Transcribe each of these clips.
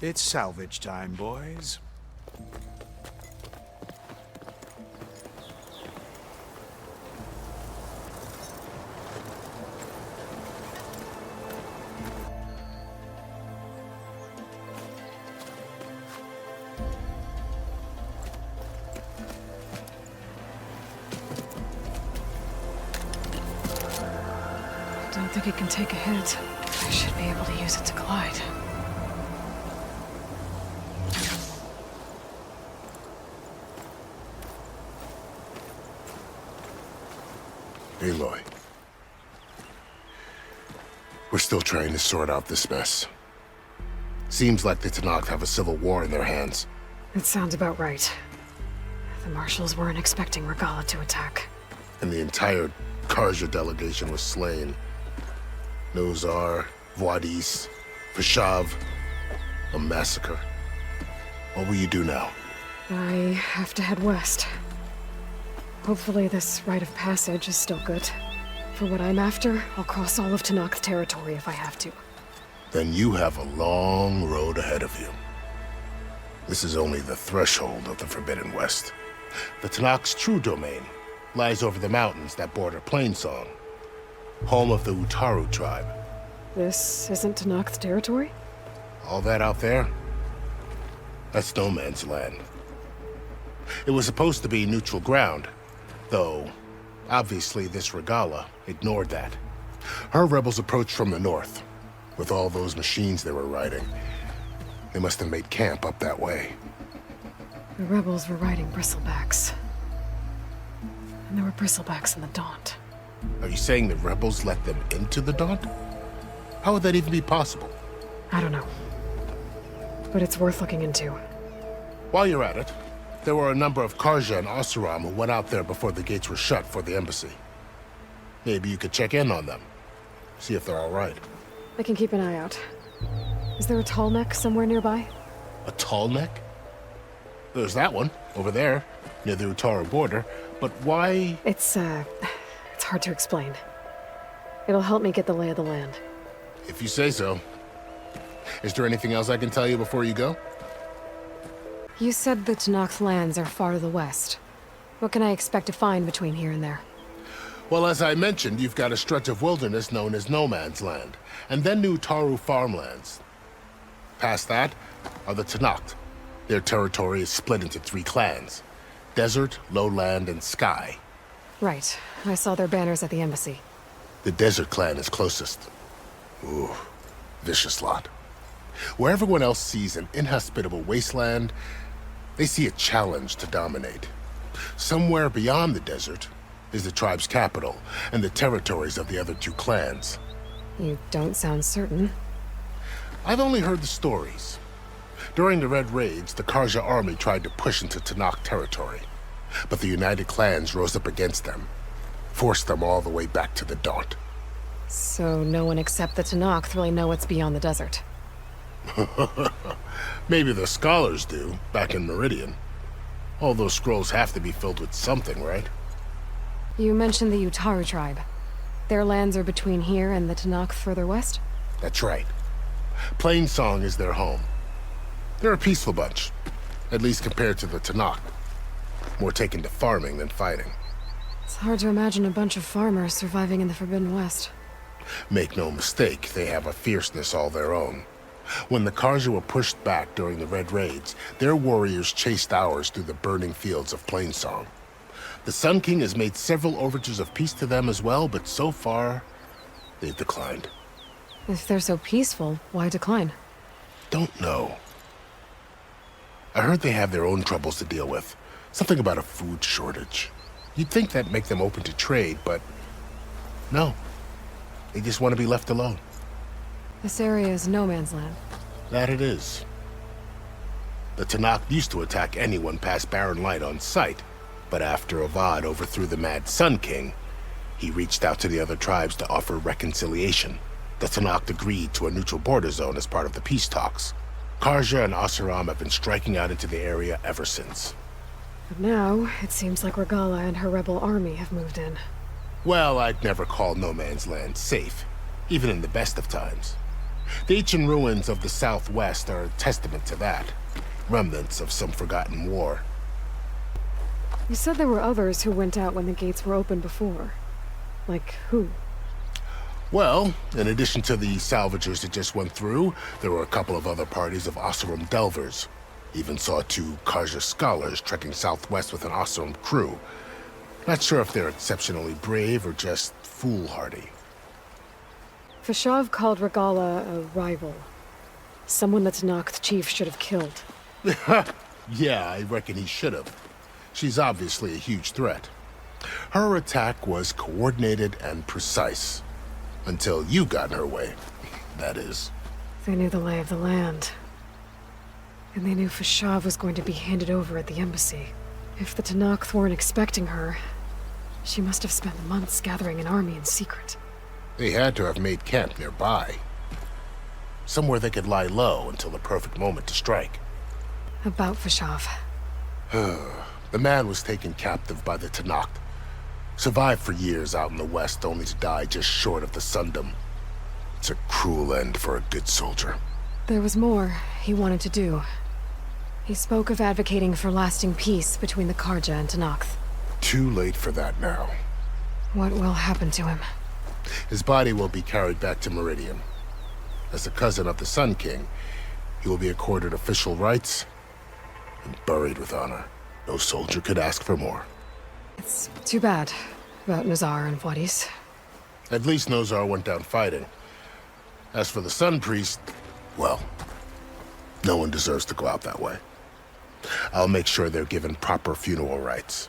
It's salvage time, boys. Don't think it can take a hit. I should be able to use it to glide. Aloy. We're still trying to sort out this mess. Seems like the Tenakth have a civil war in their hands. That sounds about right. The marshals weren't expecting Regalla to attack. And the entire Karja delegation was slain. Nozar, Vuadis, Vashav. A massacre. What will you do now? I have to head west. Hopefully this rite of passage is still good. For what I'm after, I'll cross all of Tenakth territory if I have to. Then you have a long road ahead of you. This is only the threshold of the Forbidden West. The Tenakth's true domain lies over the mountains that border Plainsong, home of the Utaru tribe. This isn't Tenakth territory? All that out there? That's no man's land. It was supposed to be neutral ground, though obviously this Regalla ignored that. Her rebels approached from the north, with all those machines they were riding. They must have made camp up that way. The rebels were riding bristlebacks. And there were bristlebacks in the Daunt. Are you saying the rebels let them into the Daunt? How would that even be possible? I don't know. But it's worth looking into. While you're at it, there were a number of Karja and Oseram who went out there before the gates were shut for the embassy. Maybe you could check in on them. See if they're all right. I can keep an eye out. Is there a tall neck somewhere nearby? A tall neck? There's that one, over there, near the Utaru border. But why? It's hard to explain. It'll help me get the lay of the land. If you say so. Is there anything else I can tell you before you go? You said the Tenakth lands are far to the west. What can I expect to find between here and there? Well, as I mentioned, you've got a stretch of wilderness known as No Man's Land, and then the Utaru farmlands. Past that are the Tenakth. Their territory is split into 3 clans: Desert, Lowland, and Sky. Right. I saw their banners at the embassy. The Desert clan is closest. Ooh, vicious lot. Where everyone else sees an inhospitable wasteland, they see a challenge to dominate. Somewhere beyond the desert is the tribe's capital and the territories of the other 2 clans. You don't sound certain. I've only heard the stories. During the Red Raids, the Karja army tried to push into Tenakth territory, but the United Clans rose up against them, forced them all the way back to the Daunt. So no one except the Tenakth really know what's beyond the desert. Maybe the scholars do, back in Meridian. All those scrolls have to be filled with something, right? You mentioned the Utaru tribe. Their lands are between here and the Tenakth further west? That's right. Plainsong is their home. They're a peaceful bunch, at least compared to the Tenakth. More taken to farming than fighting. It's hard to imagine a bunch of farmers surviving in the Forbidden West. Make no mistake, they have a fierceness all their own. When the Karja were pushed back during the Red Raids, their warriors chased ours through the burning fields of Plainsong. The Sun King has made several overtures of peace to them as well, but so far, they've declined. If they're so peaceful, why decline? Don't know. I heard they have their own troubles to deal with. Something about a food shortage. You'd think that'd make them open to trade, but no. They just want to be left alone. This area is no man's land. That it is. The Tenakth used to attack anyone past Barren Light on sight, but after Avad overthrew the Mad Sun King, he reached out to the other tribes to offer reconciliation. The Tenakth agreed to a neutral border zone as part of the peace talks. Karja and Oseram have been striking out into the area ever since. But now, it seems like Regalla and her rebel army have moved in. Well, I'd never call No Man's Land safe, even in the best of times. The ancient ruins of the Southwest are a testament to that. Remnants of some forgotten war. You said there were others who went out when the gates were open before. Like who? Well, in addition to the salvagers that just went through, there were a couple of other parties of Oseram delvers. Even saw 2 Karja scholars trekking southwest with an Oseram crew. Not sure if they're exceptionally brave or just foolhardy. Fashav called Regala a rival. Someone that Tanakh chief should have killed. Yeah, I reckon he should have. She's obviously a huge threat. Her attack was coordinated and precise. Until you got in her way, that is. They knew the lay of the land. And they knew Fashav was going to be handed over at the embassy. If the Tanakh weren't expecting her, she must have spent months gathering an army in secret. They had to have made camp nearby. Somewhere they could lie low until the perfect moment to strike. About Fashav. The man was taken captive by the Tanakh. Survived for years out in the west, only to die just short of the Sundom. It's a cruel end for a good soldier. There was more he wanted to do. He spoke of advocating for lasting peace between the Karja and Tanakh. Too late for that now. What will happen to him? His body will be carried back to Meridian. As a cousin of the Sun King, he will be accorded official rights and buried with honor. No soldier could ask for more. It's too bad about Nazar and Wadis. At least Nozar went down fighting. As for the Sun Priest, well, no one deserves to go out that way. I'll make sure they're given proper funeral rites.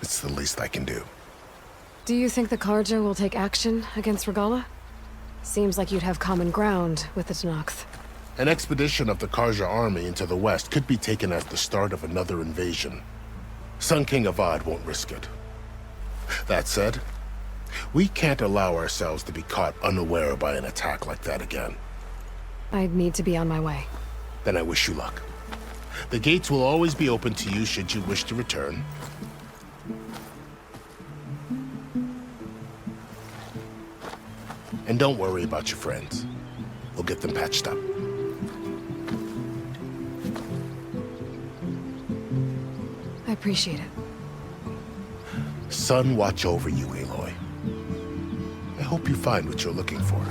It's the least I can do. Do you think the Karja will take action against Regala? Seems like you'd have common ground with the Tanakh. An expedition of the Karja army into the west could be taken as the start of another invasion. Sun King Avad won't risk it. That said, we can't allow ourselves to be caught unaware by an attack like that again. I'd need to be on my way. Then I wish you luck. The gates will always be open to you should you wish to return. And don't worry about your friends. We'll get them patched up. I appreciate it. Sun watch over you, Aloy. I hope you find what you're looking for.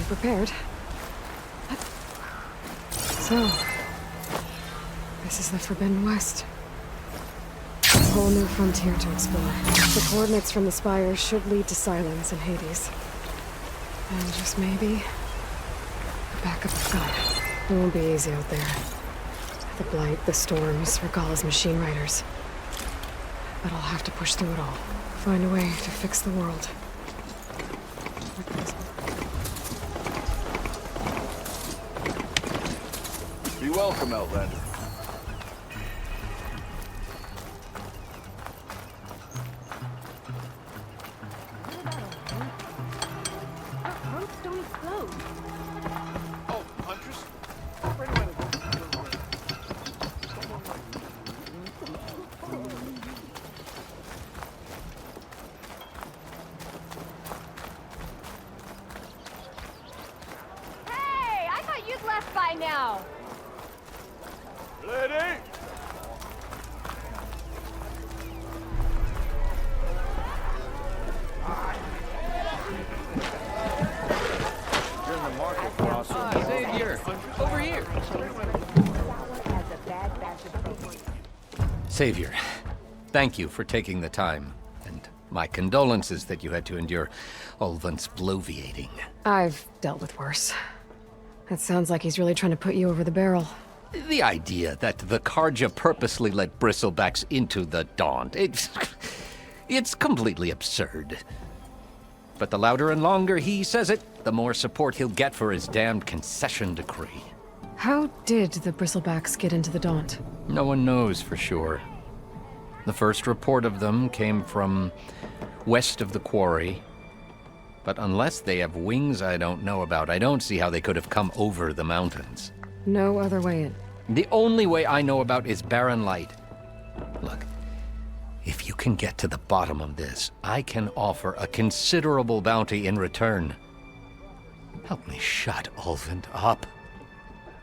Prepared. So, this is the Forbidden West. A whole new frontier to explore. The coordinates from the spires should lead to Silence and Hades. And just maybe, a backup of God. It won't be easy out there. The Blight, the Storms, Regala's machine riders. But I'll have to push through it all. Find a way to fix the world. Be welcome, Outlander. Oh, Huntress? Right a minute. Hey, I thought you'd left by now. Lady! You're in the market for awesome. Savior, over here. Savior, thank you for taking the time, and my condolences that you had to endure Ulvan's bloviating. I've dealt with worse. It sounds like he's really trying to put you over the barrel. The idea that the Karja purposely let Bristlebacks into the Daunt, it's completely absurd. but the louder and longer he says it, the more support he'll get for his damned concession decree. How did the Bristlebacks get into the Daunt? No one knows for sure. The first report of them came from west of the quarry. But unless they have wings I don't know about, I don't see how they could have come over the mountains. No other way in. The only way I know about is Barren Light. Look, if you can get to the bottom of this, I can offer a considerable bounty in return. Help me shut Ulvund up.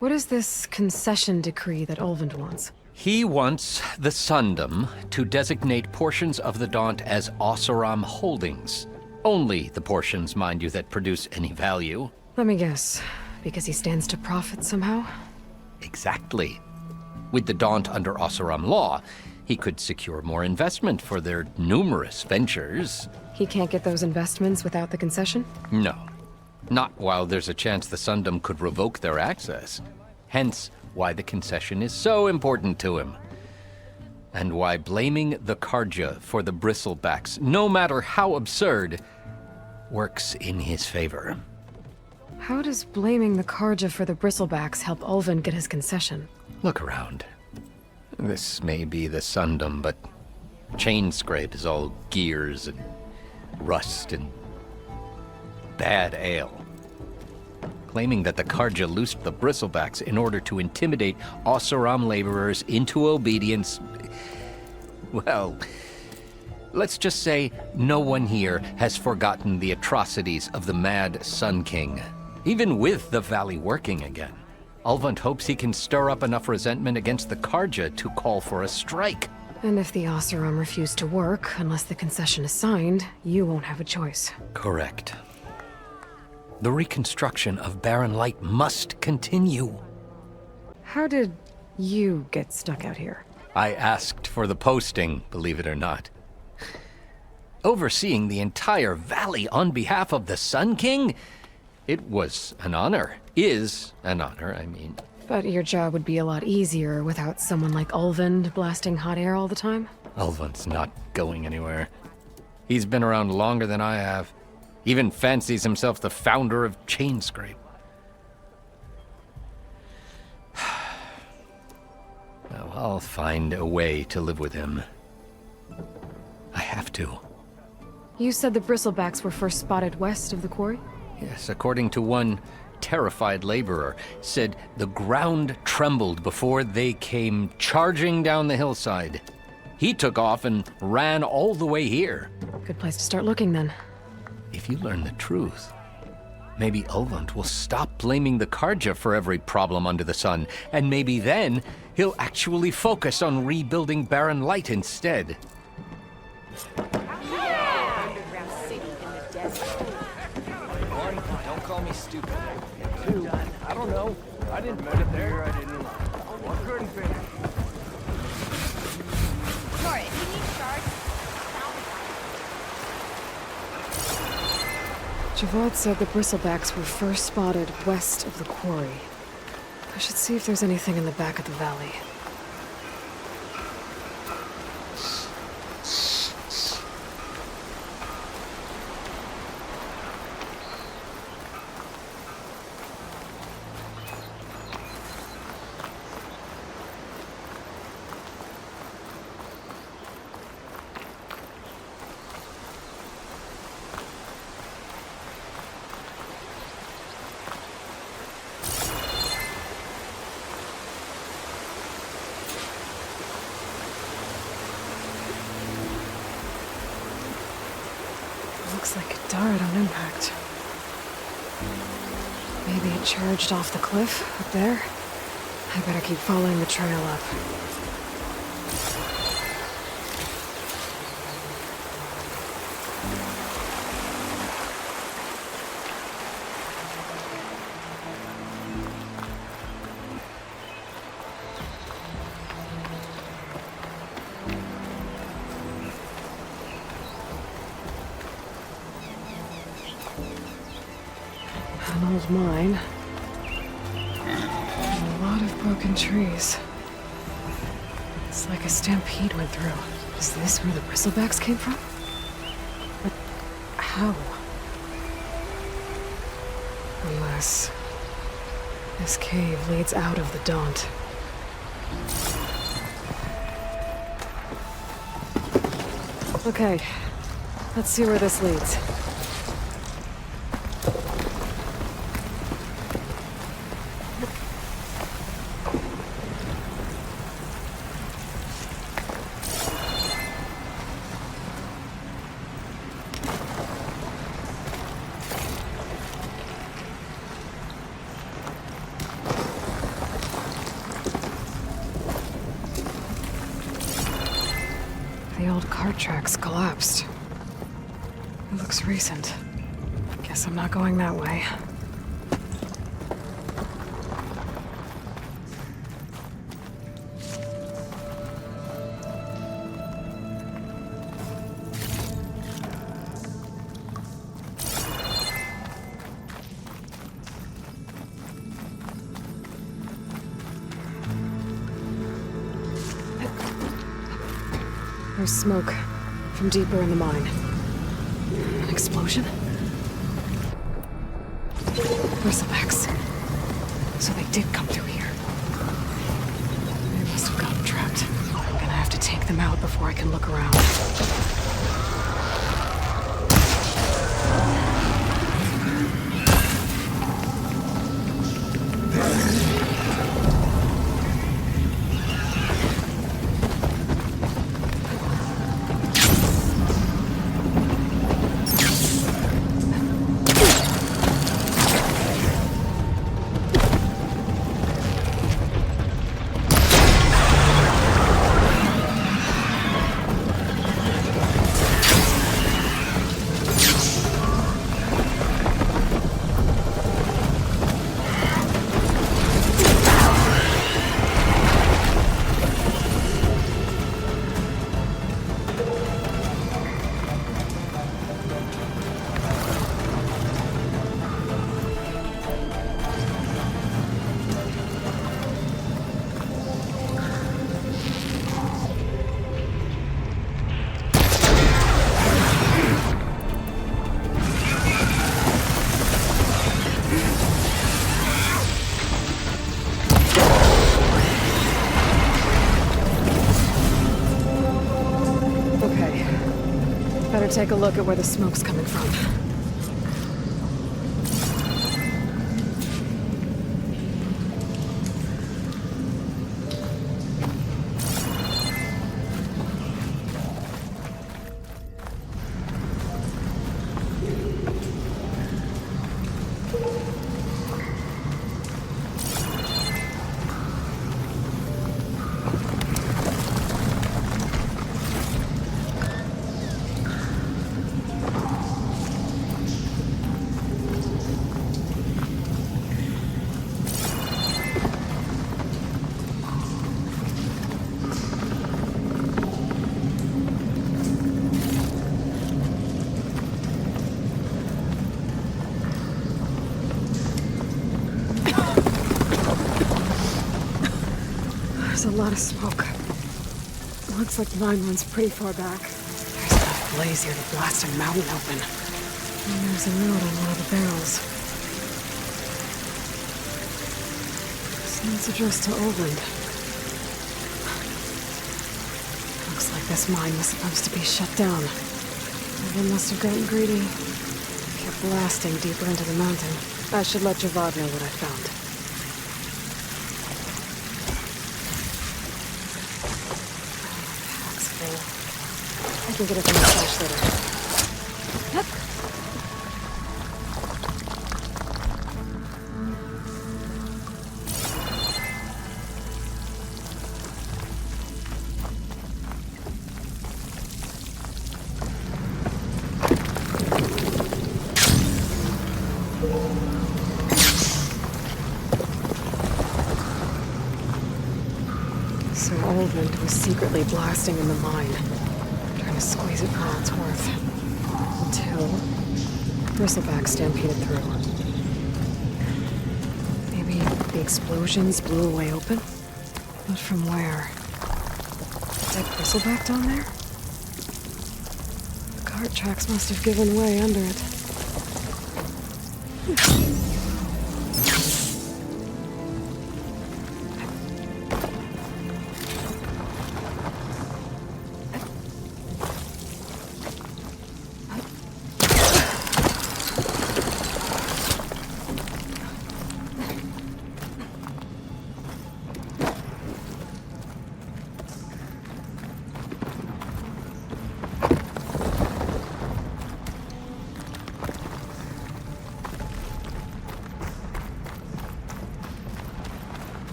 What is this concession decree that Ulvund wants? He wants the Sundom to designate portions of the Daunt as Oseram holdings. Only the portions, mind you, that produce any value. Let me guess. Because he stands to profit somehow? Exactly. With the Daunt under Oseram law, he could secure more investment for their numerous ventures. He can't get those investments without the concession? No. Not while there's a chance the Sundom could revoke their access. Hence, why the concession is so important to him. And why blaming the Karja for the Bristlebacks, no matter how absurd, works in his favor. How does blaming the Karja for the Bristlebacks help Ulvund get his concession? Look around. This may be the Sundom, but Chainscrape is all gears and rust and bad ale. Claiming that the Karja loosed the Bristlebacks in order to intimidate Oseram laborers into obedience. Well, let's just say no one here has forgotten the atrocities of the Mad Sun King. Even with the valley working again, Ulvund hopes he can stir up enough resentment against the Karja to call for a strike. And if the Oseram refuse to work, unless the concession is signed, you won't have a choice. Correct. The reconstruction of Barren Light must continue. How did you get stuck out here? I asked for the posting, believe it or not. Overseeing the entire valley on behalf of the Sun King? It was an honor. Is an honor, I mean. But your job would be a lot easier without someone like Ulvund blasting hot air all the time? Ulvund's not going anywhere. He's been around longer than I have. Even fancies himself the founder of Chainscrape. Well, I'll find a way to live with him. I have to. You said the Bristlebacks were first spotted west of the quarry? Yes, according to one terrified laborer, said the ground trembled before they came charging down the hillside. He took off and ran all the way here. Good place to start looking, then. If you learn the truth, maybe Ulvund will stop blaming the Karja for every problem under the sun, and maybe then he'll actually focus on rebuilding Barren Light instead. Don't call me stupid. Dude, I don't know. I didn't put it there. I didn't. One couldn't finish. Sorry, if you need shards, Javad said the Bristlebacks were first spotted west of the quarry. I should see if there's anything in the back of the valley. Looks like it died on impact. Maybe it charged off the cliff up there. I better keep following the trail up. An old mine. And a lot of broken trees. It's like a stampede went through. Is this where the Bristlebacks came from? But how? Unless this cave leads out of the Daunt. Okay, let's see where this leads. The old cart tracks collapsed. It looks recent. Guess I'm not going that way. There's smoke from deeper in the mine. An explosion? Bristlebacks. So they did come through here. They must have gotten trapped. I'm gonna have to take them out before I can look around. Better take a look at where the smoke's coming from. There's a lot of smoke. Looks like the mine runs pretty far back. There's enough blaze here to blast a mountain open. And there's a note on one of the barrels. This note's addressed to Oland. Looks like this mine was supposed to be shut down. Someone must have gotten greedy. Kept blasting deeper into the mountain. I should let Javad know what I found. I can get it from the stash later. Hup. So Oland was secretly blasting in the mine. To squeeze it for all it's worth. Until Bristlebacks stampeded through. Maybe the explosions blew away open? But from where? Dead Bristleback down there? The cart tracks must have given way under it.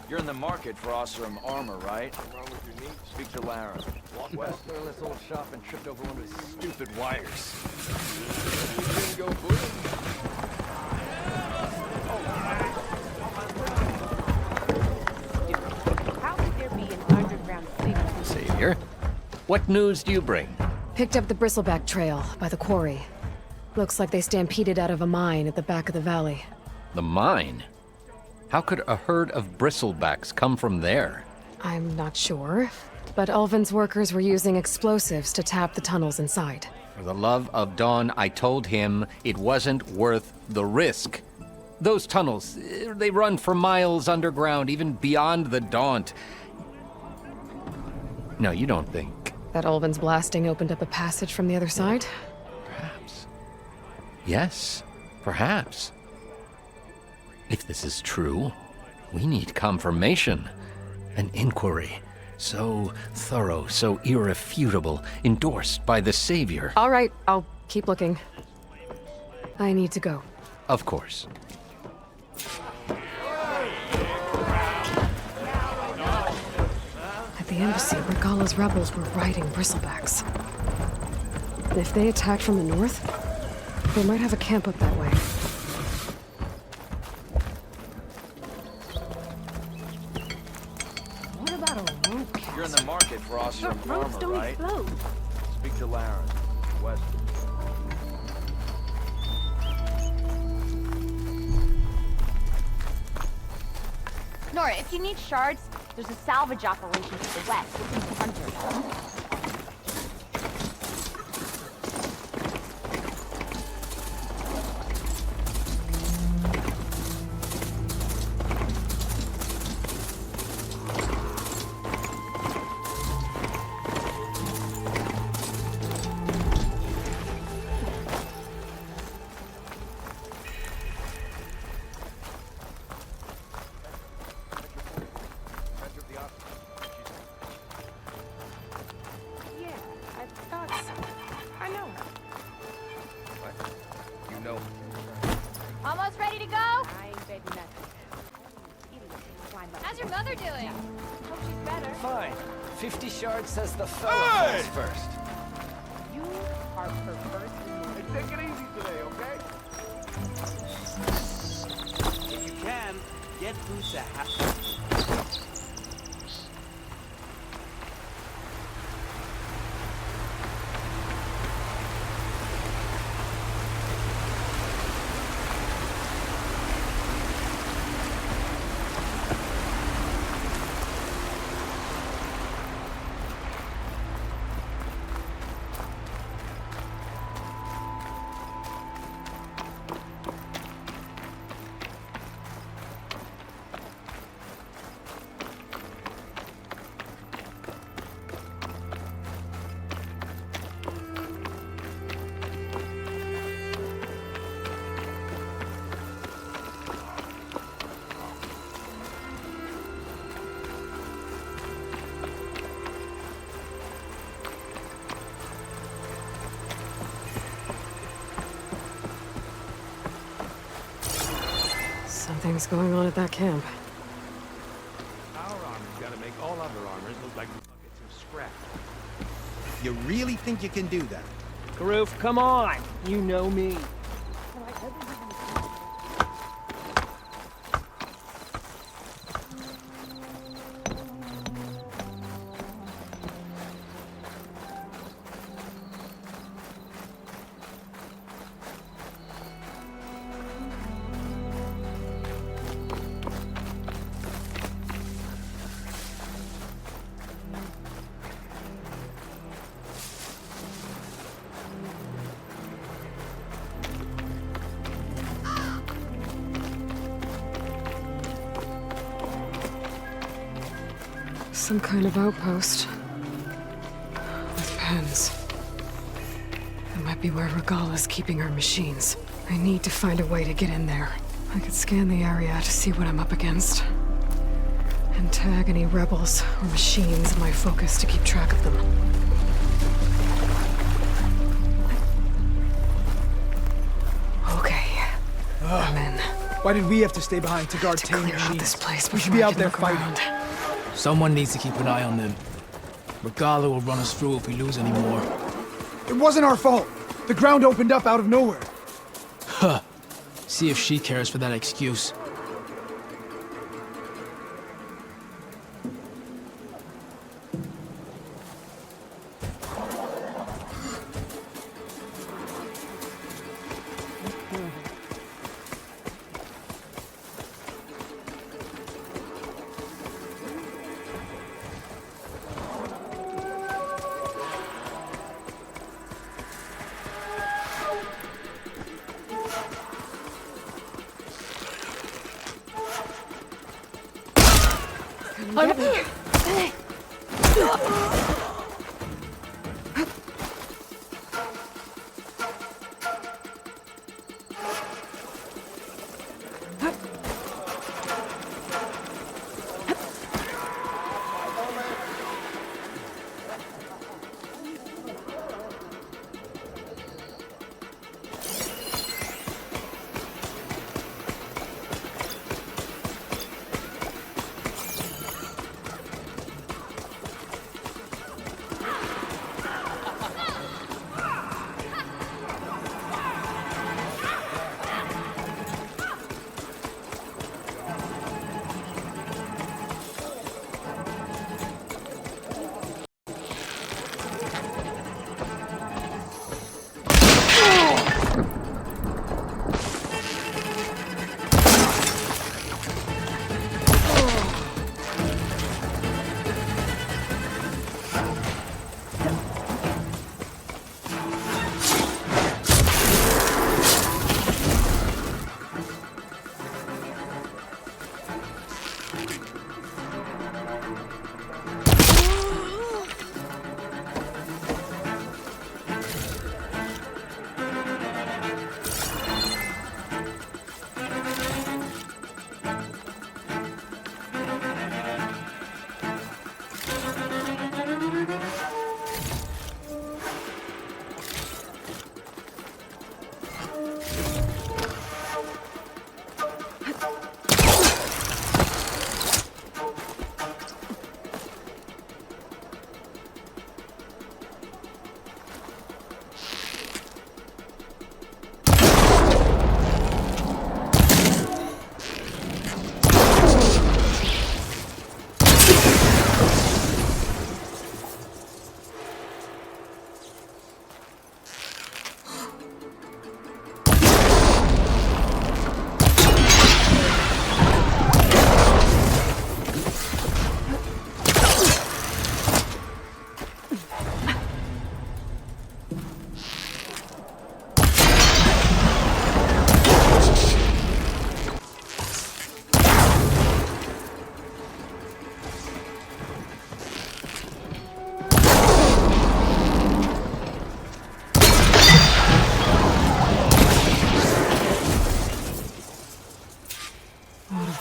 You're in the market for awesome armor, right? What's wrong with your knee? Speak to Lara. Walk west there in this old shop and tripped over one of his stupid wires. You go boom. How could there be an underground city? Savior, what news do you bring? Picked up the Bristleback trail by the quarry. Looks like they stampeded out of a mine at the back of the valley. The mine? How could a herd of bristlebacks come from there? I'm not sure, but Ulvin's workers were using explosives to tap the tunnels inside. For the love of Dawn, I told him it wasn't worth the risk. Those tunnels, they run for miles underground, even beyond the Daunt. No, you don't think. That Ulvin's blasting opened up a passage from the other side? Perhaps. Yes, perhaps. If this is true, we need confirmation. An inquiry. So thorough, so irrefutable, endorsed by the Savior. All right, I'll keep looking. I need to go. Of course. At the embassy, Regalla's rebels were riding bristlebacks. If they attack from the north, they might have a camp up that way. What about a rope cast? You're in the market for awesome armor, right? Explode. Speak to Lara. West. Nora, if you need shards, there's a salvage operation to the west looking for hunters. Yeah, I thought so. I know her. What? You know. Almost ready to go? I ain't betting nothing. How's your mother doing? Hope she's better. Fine. 50 shards says the fella falls first. You are perverse. Hey, take it easy today, okay? If you can, get through the house. Something's going on at that camp. Our armor's gotta make all other armors look like buckets of scrap. You really think you can do that? Karoof, come on! You know me. Some kind of outpost. With pens. That might be where Regalla's keeping her machines. I need to find a way to get in there. I could scan the area to see what I'm up against. And tag any rebels or machines in my focus to keep track of them. Okay. I'm in. Why did we have to stay behind to guard To tame clear out machines? this place We should before be I out can there look fighting. around. Someone needs to keep an eye on them. Regala will run us through if we lose any more. It wasn't our fault. The ground opened up out of nowhere. Huh. See if she cares for that excuse.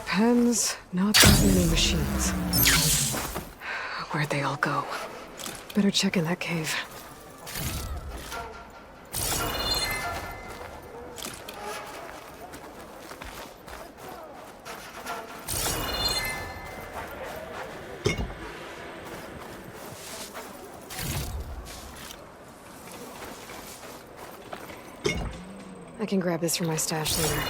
Pens, not that many machines. Where'd they all go? Better check in that cave. I can grab this from my stash later.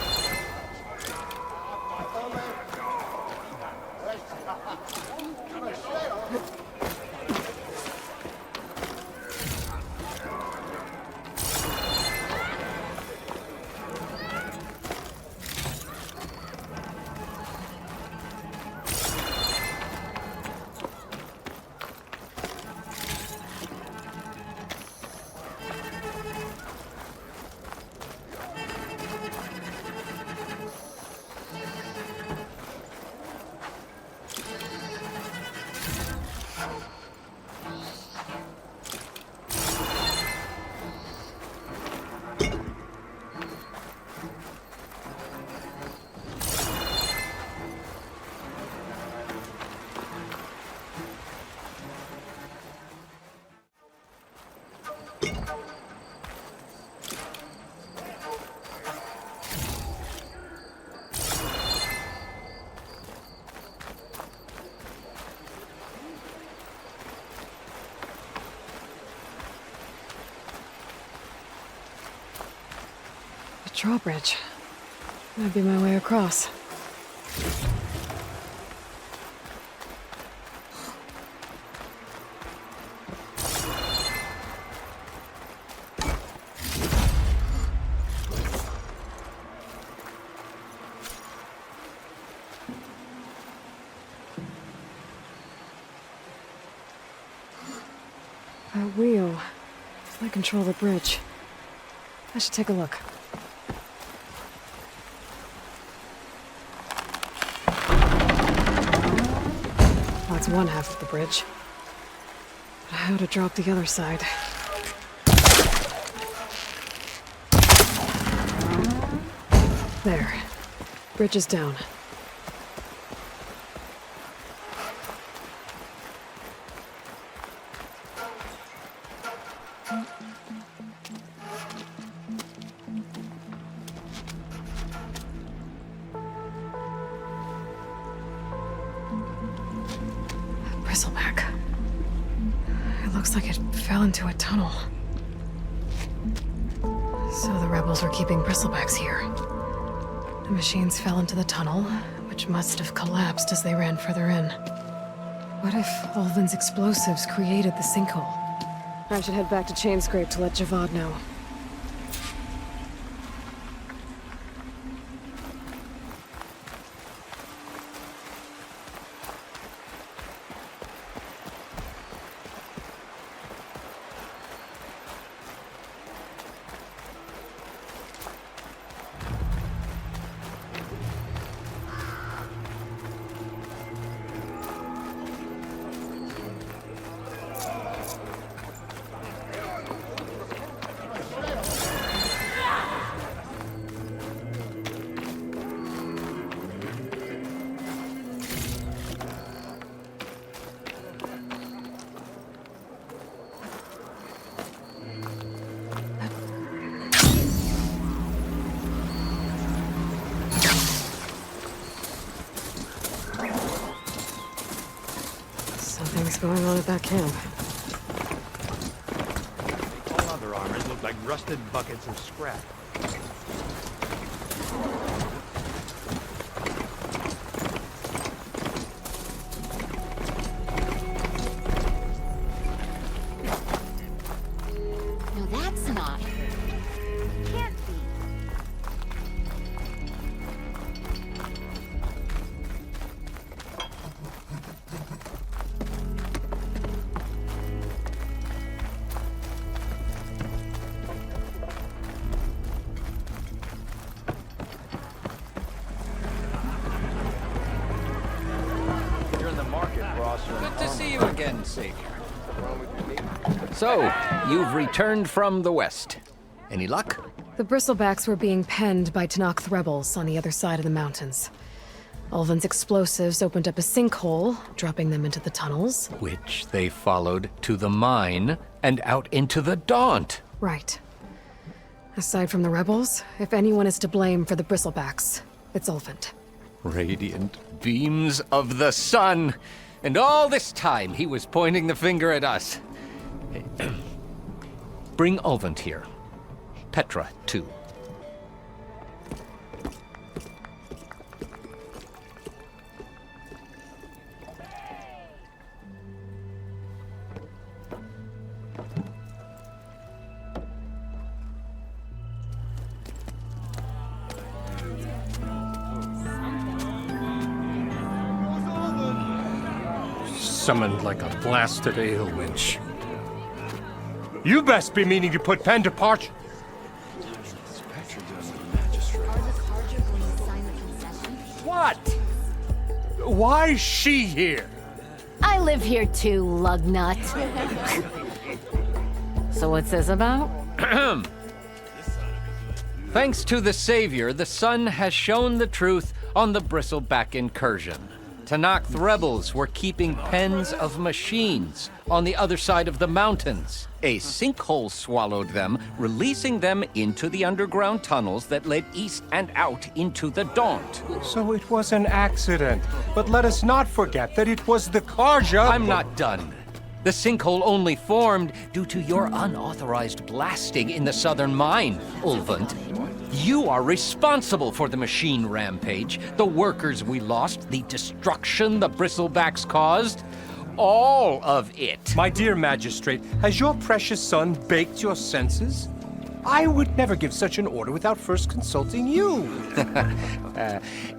drawbridge. Might be my way across. That wheel might control the bridge. I should take a look. That's one half of the bridge. But how to drop the other side? There. Bridge is down. Bristleback. It looks like it fell into a tunnel. So the rebels were keeping bristlebacks here. The machines fell into the tunnel, which must have collapsed as they ran further in. What if Ulvin's explosives created the sinkhole? I should head back to Chainscrape to let Javad know. Something's going on at that camp. All other armors look like rusted buckets of scrap. No, that's not. Can't be. You're in the market, Brosser. Good to see you again, Savior. So, you've returned from the west. Any luck? The Bristlebacks were being penned by Tenakth rebels on the other side of the mountains. Ulvin's explosives opened up a sinkhole, dropping them into the tunnels. Which they followed to the mine and out into the Daunt. Right. Aside from the rebels, if anyone is to blame for the Bristlebacks, it's Ulvin. Radiant beams of the sun. And all this time he was pointing the finger at us. Bring Ulvin here. Petra, too. Summoned like a blasted ale winch. You best be meaning to put pen to parchment. What? Why's she here? I live here too, lugnut. So what's this about? Thanks to the Savior, the sun has shown the truth on the Bristleback incursion. Tenakth rebels were keeping pens of machines on the other side of the mountains. A sinkhole swallowed them, releasing them into the underground tunnels that led east and out into the Daunt. So it was an accident. But let us not forget that it was the Karja. I'm not done. The sinkhole only formed due to your unauthorized blasting in the southern mine, Ulvund. You are responsible for the machine rampage, the workers we lost, the destruction the Bristlebacks caused. All of it. My dear magistrate, has your precious son baked your senses? I would never give such an order without first consulting you.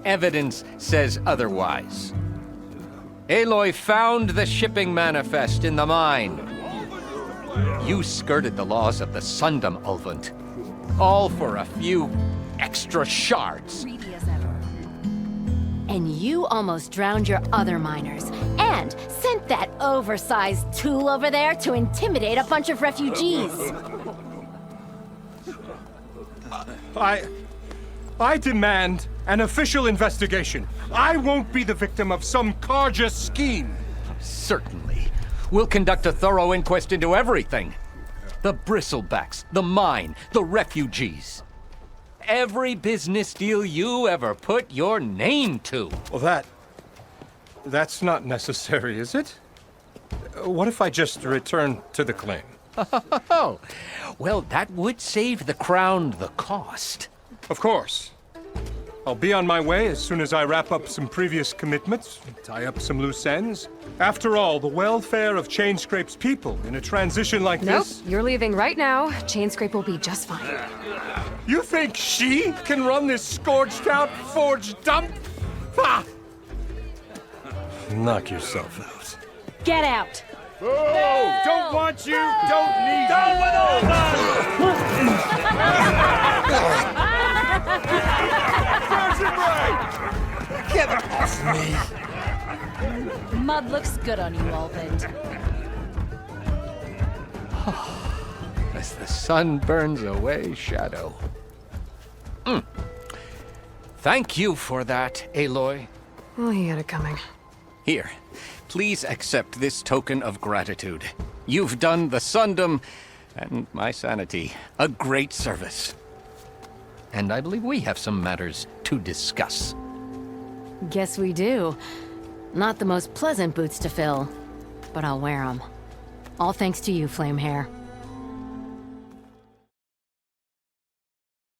Evidence says otherwise. Aloy found the shipping manifest in the mine. You skirted the laws of the Sundom, Ulvund. All for a few extra shards. And you almost drowned your other miners. And sent that oversized tool over there to intimidate a bunch of refugees. I demand an official investigation. I won't be the victim of some Carja scheme. Certainly. We'll conduct a thorough inquest into everything. The Bristlebacks, the mine, the refugees. Every business deal you ever put your name to. Well, that's not necessary, is it? What if I just return to the claim? Oh, well, that would save the Crown the cost. Of course. I'll be on my way as soon as I wrap up some previous commitments, tie up some loose ends. After all, the welfare of Chainscrape's people in a transition like this... Nope, you're leaving right now. Chainscrape will be just fine. You think she can run this scorched-out forged dump? Ha! Knock yourself out. Get out! Oh, don't want you, don't need you. Down with all that! Get off me! Mud looks good on you, Ulvund. As the sun burns away shadow. Thank you for that, Aloy. Well, he had it coming. Here, please accept this token of gratitude. You've done the Sundom and my sanity a great service. And I believe we have some matters to discuss. Guess we do. Not the most pleasant boots to fill, but I'll wear them. All thanks to you, Flamehair.